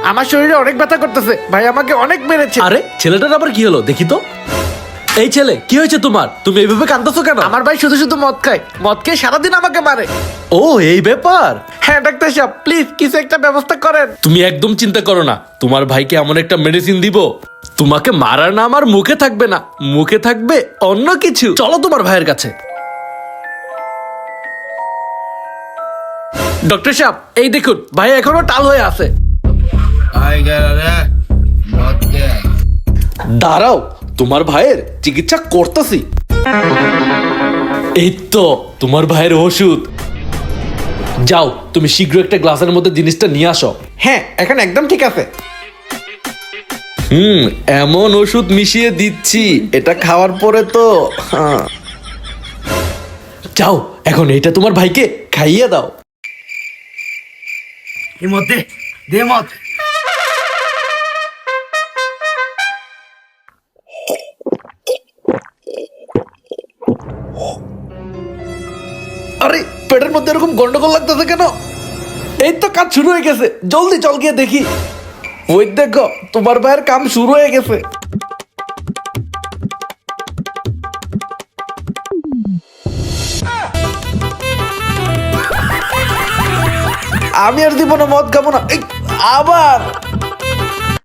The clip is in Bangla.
আমার শরীরে অনেক ব্যথা করতেছে, ভাই আমাকে অনেক মেরেছে। আরে ছেলেটার আবার কি হলো দেখি তো। এই ছেলে কি হয়েছে তোমার? তুমি এইভাবে কাঁদতেছো কেন? আমার ভাই শুধু শুধু মদ খায়, মদ খেয়ে সারাদিন আমাকে মারে। ও এই ব্যাপার। হ্যাঁ ডাক্তার সাহেব, প্লিজ কিছু একটা ব্যবস্থা করেন। তুমি একদম চিন্তা করো না, তোমার ভাইকে এমন একটা মেডিসিন দিব তোমাকে মারার নাম আর মুখে থাকবে না, মুখে থাকবে অন্য কিছু। চলো তোমার ভাইয়ের কাছে। ডক্টর সাহেব এই দেখুন, ভাই এখনো টাল হয়ে আছে। দাঁড়াও, তোমার ভাইয়ের চিকিৎসা করতেছি। এই তো তোমার ভাইয়ের ওষুধ। যাও তুমি শীঘ্র একটা গ্লাসের মধ্যে জিনিসটা নিয়ে আসো। হ্যাঁ এখন একদম ঠিক আছে। এমন ওষুধ মিশিয়ে দিচ্ছি, এটা খাওয়ার পরে তো যাও এখন এটা তোমার ভাইকে খাইয়ে দাও। এই মধ্যে দে মত। আরে পেটের মধ্যে এরকম গন্ডগোল লাগতেছে কেন? এই তো কাজ শুরু হয়ে গেছে, জলদি চল গিয়ে দেখি। ওই দেখো তোমার ভাইয়ের কাম শুরু হয়ে গেছে। আমি আর দিব না, মদ খাবো না। এই, আবার